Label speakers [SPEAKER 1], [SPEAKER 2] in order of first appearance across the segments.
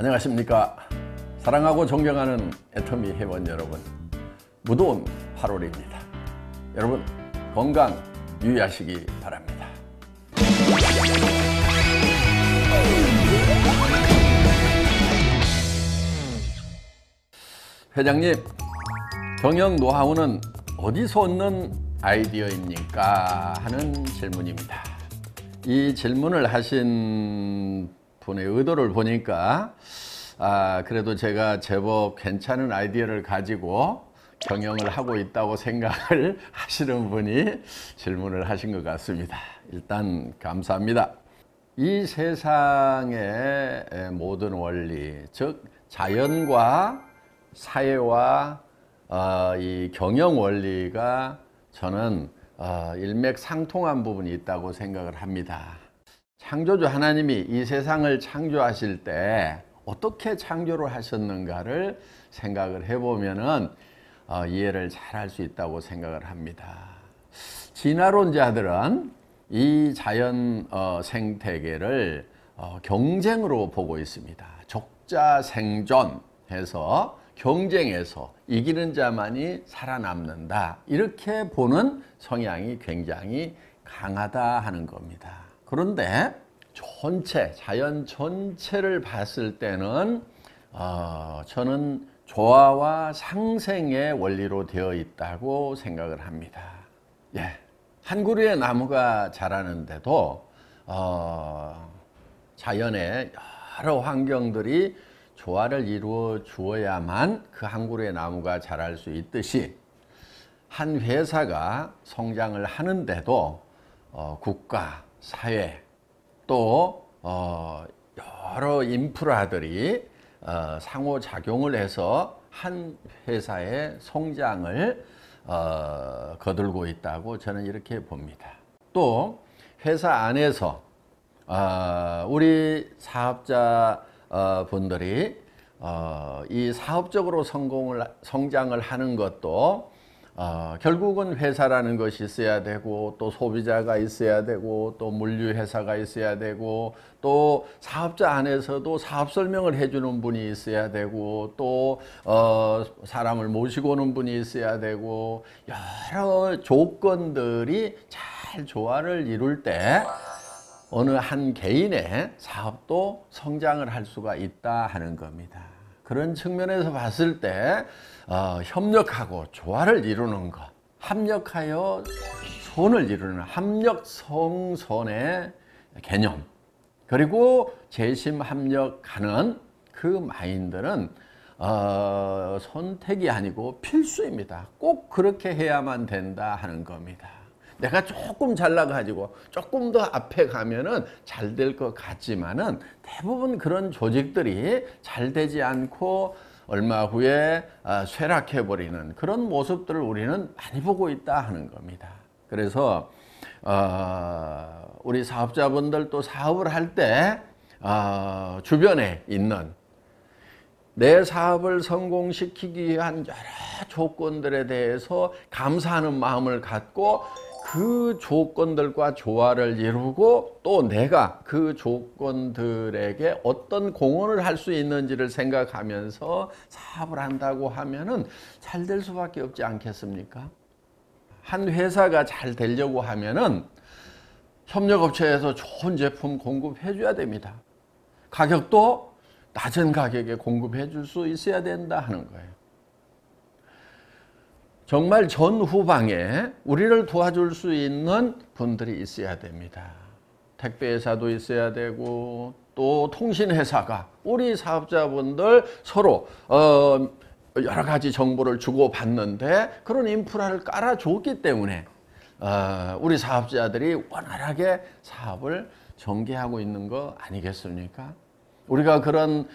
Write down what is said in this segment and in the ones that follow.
[SPEAKER 1] 안녕하십니까. 사랑하고 존경하는 애터미 회원 여러분, 무더운 8월입니다. 여러분 건강 유의하시기 바랍니다. 회장님, 경영 노하우는 어디서 얻는 아이디어입니까? 하는 질문입니다. 이 질문을 하신 분의 의도를 보니까 그래도 제가 제법 괜찮은 아이디어를 가지고 경영을 하고 있다고 생각을 하시는 분이 질문을 하신 것 같습니다. 일단 감사합니다. 이 세상의 모든 원리, 즉 자연과 사회와 이 경영 원리가 저는 일맥상통한 부분이 있다고 생각을 합니다. 창조주 하나님이 이 세상을 창조하실 때 어떻게 창조를 하셨는가를 생각을 해보면은 이해를 잘 할 수 있다고 생각을 합니다. 진화론자들은 이 자연 생태계를 경쟁으로 보고 있습니다. 적자생존해서 경쟁에서 이기는 자만이 살아남는다, 이렇게 보는 성향이 굉장히 강하다 하는 겁니다. 그런데 자연 전체를 봤을 때는 저는 조화와 상생의 원리로 되어 있다고 생각을 합니다. 한 그루의 나무가 자라는데도 자연의 여러 환경들이 조화를 이루어 주어야만 그 한 그루의 나무가 자랄 수 있듯이, 한 회사가 성장을 하는데도 국가, 사회, 또 여러 인프라들이 상호작용을 해서 한 회사의 성장을 거들고 있다고 저는 이렇게 봅니다. 또 회사 안에서 우리 사업자 분들이 이 사업적으로 성장을 하는 것도 결국은 회사라는 것이 있어야 되고, 또 소비자가 있어야 되고, 또 물류회사가 있어야 되고, 또 사업자 안에서도 사업 설명을 해주는 분이 있어야 되고, 또 사람을 모시고 오는 분이 있어야 되고, 여러 조건들이 잘 조화를 이룰 때 어느 한 개인의 사업도 성장을 할 수가 있다 하는 겁니다. 그런 측면에서 봤을 때 협력하고 조화를 이루는 것, 합력하여 손을 이루는 합력성선의 개념, 그리고 재심합력하는 그 마인드는 선택이 아니고 필수입니다. 꼭 그렇게 해야만 된다 하는 겁니다. 내가 조금 잘나가지고 조금 더 앞에 가면은 잘 될 것 같지만은, 대부분 그런 조직들이 잘 되지 않고 얼마 후에 쇠락해버리는 그런 모습들을 우리는 많이 보고 있다 하는 겁니다. 그래서 우리 사업자분들도 사업을 할 때 주변에 있는 내 사업을 성공시키기 위한 여러 조건들에 대해서 감사하는 마음을 갖고 그 조건들과 조화를 이루고, 또 내가 그 조건들에게 어떤 공헌을 할 수 있는지를 생각하면서 사업을 한다고 하면은 잘 될 수밖에 없지 않겠습니까? 한 회사가 잘 되려고 하면은 협력업체에서 좋은 제품 공급해 줘야 됩니다. 가격도 낮은 가격에 공급해 줄 수 있어야 된다 하는 거예요. 정말 전후방에 우리를 도와줄 수 있는 분들이 있어야 됩니다. 택배회사도 있어야 되고, 또 통신회사가 우리 사업자분들 서로 여러 가지 정보를 주고받는데 그런 인프라를 깔아줬기 때문에 우리 사업자들이 원활하게 사업을 전개하고 있는 거 아니겠습니까? 우리가 그런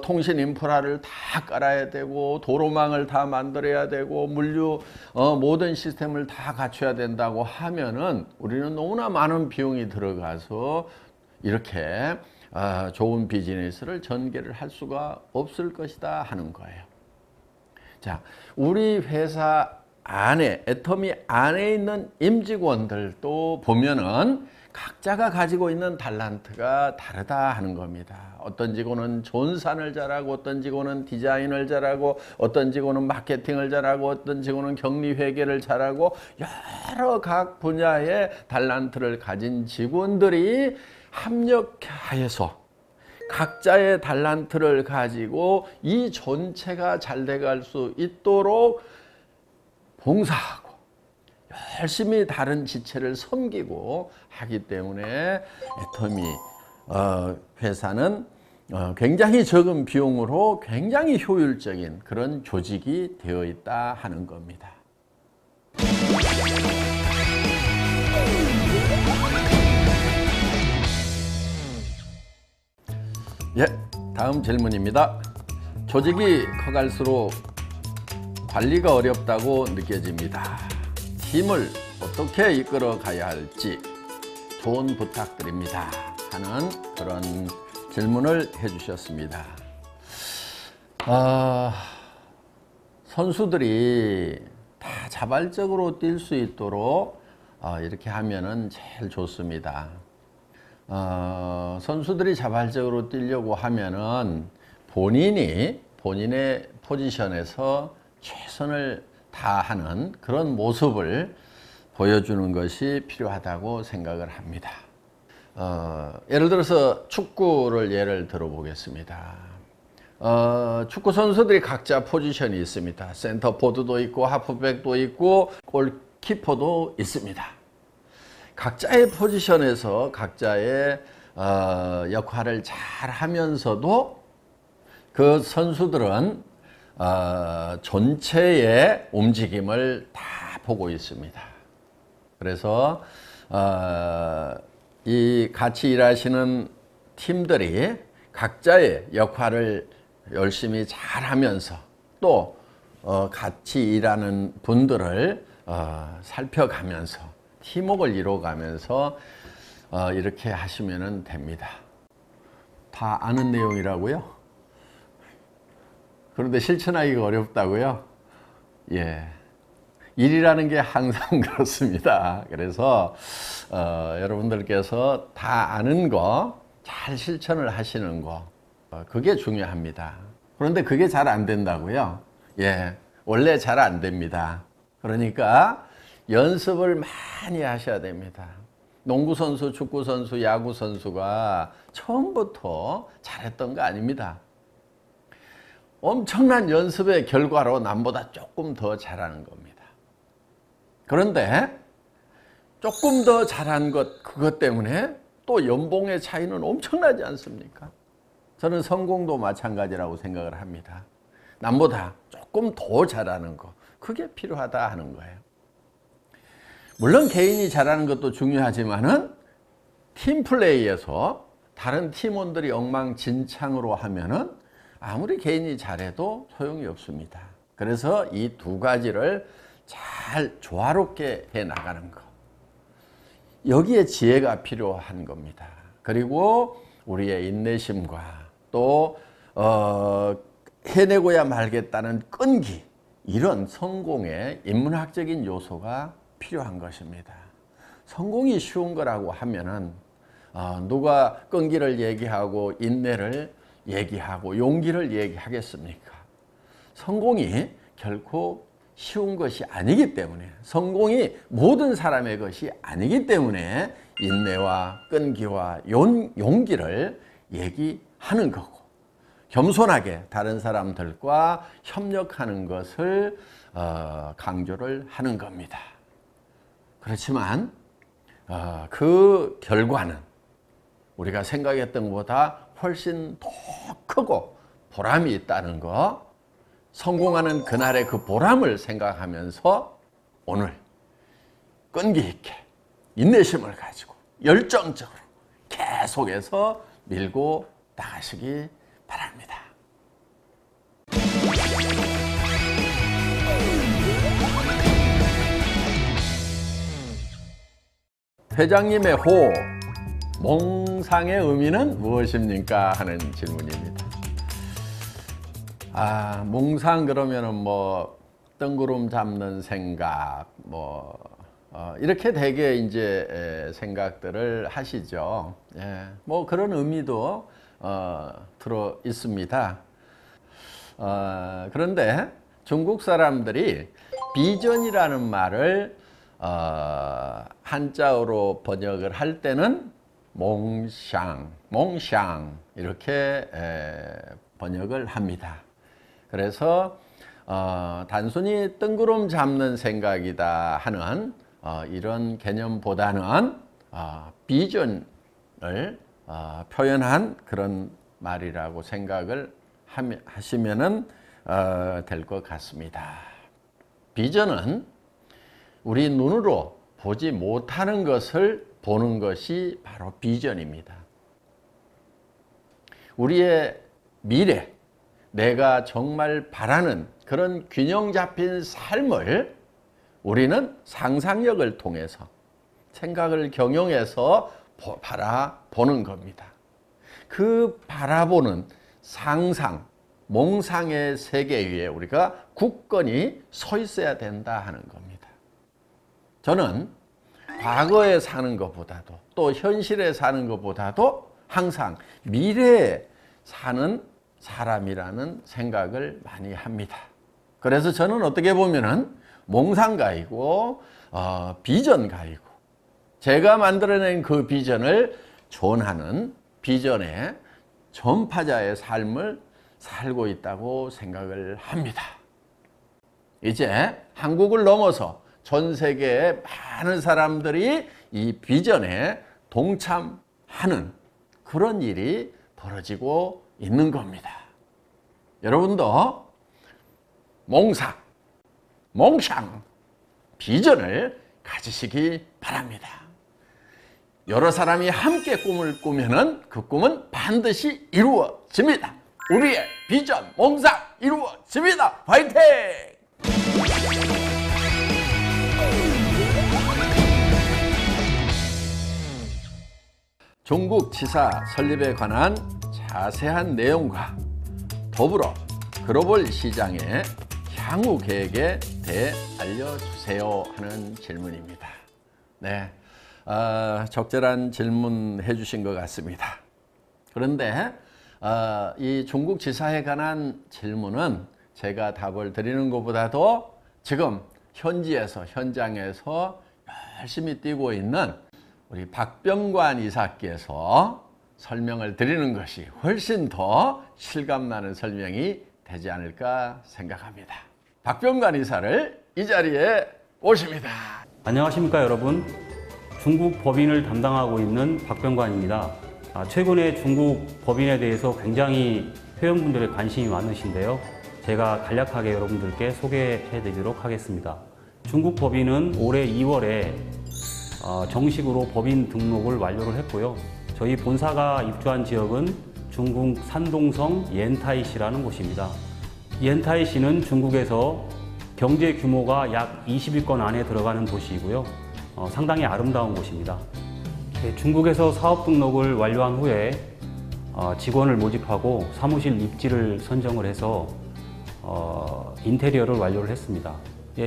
[SPEAKER 1] 통신 인프라를 다 깔아야 되고, 도로망을 다 만들어야 되고, 물류 모든 시스템을 다 갖춰야 된다고 하면은 우리는 너무나 많은 비용이 들어가서 이렇게 좋은 비즈니스를 전개를 할 수가 없을 것이다 하는 거예요. 자, 우리 회사 안에, 애터미 안에 있는 임직원들도 보면은 각자가 가지고 있는 달란트가 다르다 하는 겁니다. 어떤 직원은 존산을 잘하고, 어떤 직원은 디자인을 잘하고, 어떤 직원은 마케팅을 잘하고, 어떤 직원은 격리 회계를 잘하고, 여러 각 분야의 달란트를 가진 직원들이 합력하여서 각자의 달란트를 가지고 이 전체가 잘 돼갈 수 있도록 봉사하고 열심히 다른 지체를 섬기고 하기 때문에 애터미 회사는 굉장히 적은 비용으로 굉장히 효율적인 그런 조직이 되어 있다 하는 겁니다. 예, 다음 질문입니다. 조직이 커갈수록 관리가 어렵다고 느껴집니다. 팀을 어떻게 이끌어 가야 할지 조언 부탁드립니다 하는 그런 질문을 해주셨습니다. 선수들이 다 자발적으로 뛸 수 있도록 이렇게 하면은 제일 좋습니다. 선수들이 자발적으로 뛰려고 하면은 본인의 포지션에서 최선을 다하는 그런 모습을 보여주는 것이 필요하다고 생각을 합니다. 예를 들어서 축구를 예를 들어 보겠습니다. 축구 선수들이 각자 포지션이 있습니다. 센터포드도 있고 하프백도 있고 골키퍼도 있습니다. 각자의 포지션에서 각자의 역할을 잘 하면서도 그 선수들은 전체의 움직임을 다 보고 있습니다. 그래서 이 같이 일하시는 팀들이 각자의 역할을 열심히 잘 하면서 또 같이 일하는 분들을 살펴가면서 팀워크를 이루어가면서 이렇게 하시면 됩니다. 다 아는 내용이라고요? 그런데 실천하기가 어렵다고요? 예. 일이라는 게 항상 그렇습니다. 그래서 여러분들께서 다 아는 거 잘 실천을 하시는 거 그게 중요합니다. 그런데 그게 잘 안 된다고요? 예. 원래 잘 안 됩니다. 그러니까 연습을 많이 하셔야 됩니다. 농구선수, 축구선수, 야구선수가 처음부터 잘했던 거 아닙니다. 엄청난 연습의 결과로 남보다 조금 더 잘하는 겁니다. 그런데 조금 더 잘한 그것 때문에 또 연봉의 차이는 엄청나지 않습니까? 저는 성공도 마찬가지라고 생각을 합니다. 남보다 조금 더 잘하는 거, 그게 필요하다 하는 거예요. 물론 개인이 잘하는 것도 중요하지만은 팀플레이에서 다른 팀원들이 엉망진창으로 하면은 아무리 개인이 잘해도 소용이 없습니다. 그래서 이 두 가지를 잘 조화롭게 해 나가는 것. 여기에 지혜가 필요한 겁니다. 그리고 우리의 인내심과 또 해내고야 말겠다는 끈기, 이런 성공의 인문학적인 요소가 필요한 것입니다. 성공이 쉬운 거라고 하면은 누가 끈기를 얘기하고 인내를 얘기하고 용기를 얘기하겠습니까? 성공이 결코 쉬운 것이 아니기 때문에, 성공이 모든 사람의 것이 아니기 때문에 인내와 끈기와 용기를 얘기하는 거고, 겸손하게 다른 사람들과 협력하는 것을 강조를 하는 겁니다. 그렇지만 그 결과는 우리가 생각했던 것보다 훨씬 더 크고 보람이 있다는 거, 성공하는 그날의 그 보람을 생각하면서 오늘 끈기 있게 인내심을 가지고 열정적으로 계속해서 밀고 나가시기 바랍니다. 회장님의 호, 몽상의 의미는 무엇입니까? 하는 질문입니다. 몽상 그러면은 뭐 뜬구름 잡는 생각, 뭐 이렇게 되게 이제 생각들을 하시죠. 예, 뭐 그런 의미도 들어 있습니다. 그런데 중국 사람들이 비전이라는 말을 한자어로 번역을 할 때는 몽샹 이렇게 번역을 합니다. 그래서 단순히 뜬구름 잡는 생각이다 하는 이런 개념보다는 비전을 표현한 그런 말이라고 생각을 하시면 될 것 같습니다. 비전은 우리 눈으로 보지 못하는 것을 보는 것이 바로 비전입니다. 우리의 미래, 내가 정말 바라는 그런 균형 잡힌 삶을 우리는 상상력을 통해서 생각을 경영해서 바라보는 겁니다. 그 바라보는 상상, 몽상의 세계 위에 우리가 굳건히 서 있어야 된다 하는 겁니다. 저는 과거에 사는 것보다도 또 현실에 사는 것보다도 항상 미래에 사는 사람이라는 생각을 많이 합니다. 그래서 저는 어떻게 보면은 몽상가이고 비전가이고 제가 만들어낸 그 비전을 존하는 비전의 전파자의 삶을 살고 있다고 생각을 합니다. 이제 한국을 넘어서 전 세계의 많은 사람들이 이 비전에 동참하는 그런 일이 벌어지고 있는 겁니다. 여러분도 몽상, 몽샹, 비전을 가지시기 바랍니다. 여러 사람이 함께 꿈을 꾸면은 그 꿈은 반드시 이루어집니다. 우리의 비전, 몽상 이루어집니다. 화이팅! 중국 지사 설립에 관한 자세한 내용과 더불어 글로벌 시장의 향후 계획에 대해 알려주세요 하는 질문입니다. 네, 적절한 질문 해주신 것 같습니다. 그런데 이 중국 지사에 관한 질문은 제가 답을 드리는 것보다도 지금 현장에서 열심히 뛰고 있는 우리 박병관 이사께서 설명을 드리는 것이 훨씬 더 실감나는 설명이 되지 않을까 생각합니다. 박병관 이사를 이 자리에 모십니다.
[SPEAKER 2] 안녕하십니까 여러분. 중국 법인을 담당하고 있는 박병관입니다. 최근에 중국 법인에 대해서 굉장히 회원분들의 관심이 많으신데요. 제가 간략하게 여러분들께 소개해 드리도록 하겠습니다. 중국 법인은 올해 2월에 정식으로 법인 등록을 완료를 했고요. 저희 본사가 입주한 지역은 중국 산동성 옌타이시라는 곳입니다. 옌타이시는 중국에서 경제 규모가 약 20위권 안에 들어가는 도시이고요. 상당히 아름다운 곳입니다. 중국에서 사업 등록을 완료한 후에 직원을 모집하고 사무실 입지를 선정을 해서 인테리어를 완료를 했습니다.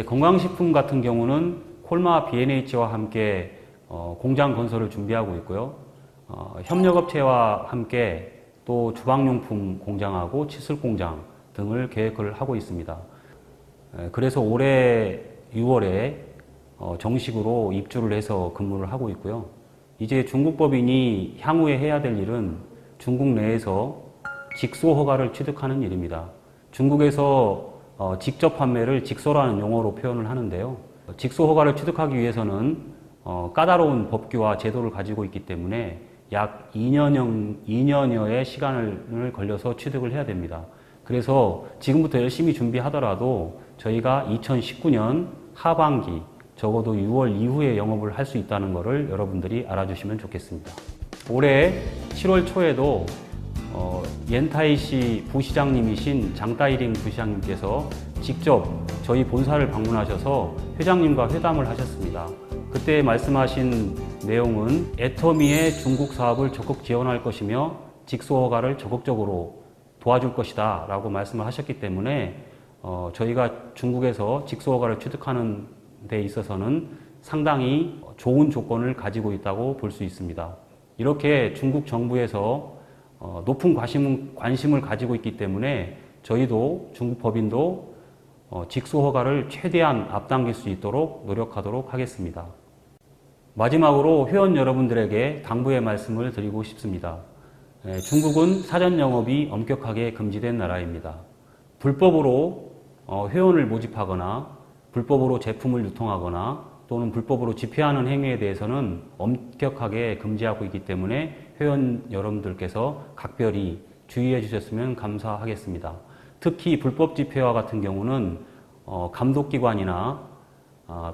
[SPEAKER 2] 건강식품 같은 경우는 콜마 B&H와 함께 공장 건설을 준비하고 있고요. 협력업체와 함께 또 주방용품 공장하고 칫솔 공장 등을 계획을 하고 있습니다. 그래서 올해 6월에 정식으로 입주를 해서 근무를 하고 있고요. 이제 중국 법인이 향후에 해야 될 일은 중국 내에서 직소 허가를 취득하는 일입니다. 중국에서 직접 판매를 직소라는 용어로 표현을 하는데요. 직소 허가를 취득하기 위해서는 까다로운 법규와 제도를 가지고 있기 때문에 약 2년여의 시간을 걸려서 취득을 해야 됩니다. 그래서 지금부터 열심히 준비하더라도 저희가 2019년 하반기 적어도 6월 이후에 영업을 할 수 있다는 것을 여러분들이 알아주시면 좋겠습니다. 올해 7월 초에도 옌타이시 부시장님이신 장따이링 부시장님께서 직접 저희 본사를 방문하셔서 회장님과 회담을 하셨습니다. 그때 말씀하신 내용은 애터미의 중국 사업을 적극 지원할 것이며 직소 허가를 적극적으로 도와줄 것이다 라고 말씀을 하셨기 때문에 저희가 중국에서 직소 허가를 취득하는 데 있어서는 상당히 좋은 조건을 가지고 있다고 볼 수 있습니다. 이렇게 중국 정부에서 높은 관심을 가지고 있기 때문에 저희도 중국 법인도 직수 허가를 최대한 앞당길 수 있도록 노력하도록 하겠습니다. 마지막으로 회원 여러분들에게 당부의 말씀을 드리고 싶습니다. 중국은 사전 영업이 엄격하게 금지된 나라입니다. 불법으로 회원을 모집하거나 불법으로 제품을 유통하거나 또는 불법으로 집회하는 행위에 대해서는 엄격하게 금지하고 있기 때문에 회원 여러분들께서 각별히 주의해 주셨으면 감사하겠습니다. 특히 불법 집회와 같은 경우는 감독기관이나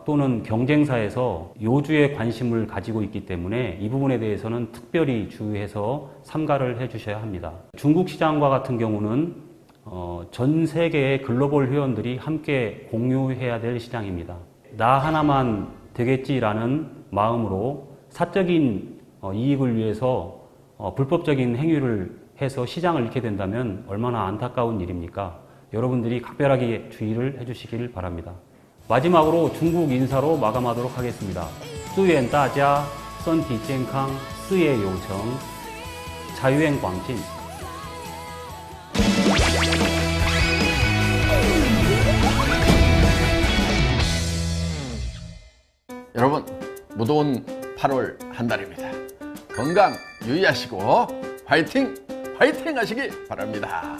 [SPEAKER 2] 또는 경쟁사에서 요주에 관심을 가지고 있기 때문에 이 부분에 대해서는 특별히 주의해서 삼가를 해 주셔야 합니다. 중국 시장과 같은 경우는 전 세계의 글로벌 회원들이 함께 공유해야 될 시장입니다. 나 하나만 되겠지라는 마음으로 사적인 이익을 위해서 불법적인 행위를 해서 시장을 잃게 된다면 얼마나 안타까운 일입니까? 여러분들이 각별하게 주의를 해주시길 바랍니다. 마지막으로 중국 인사로 마감하도록 하겠습니다. 祝愿大家身体健康, 事业有成,财源广进.
[SPEAKER 1] 여러분, 무더운 8월 한 달입니다. 건강 유의하시고 화이팅! 화이팅 하시기 바랍니다.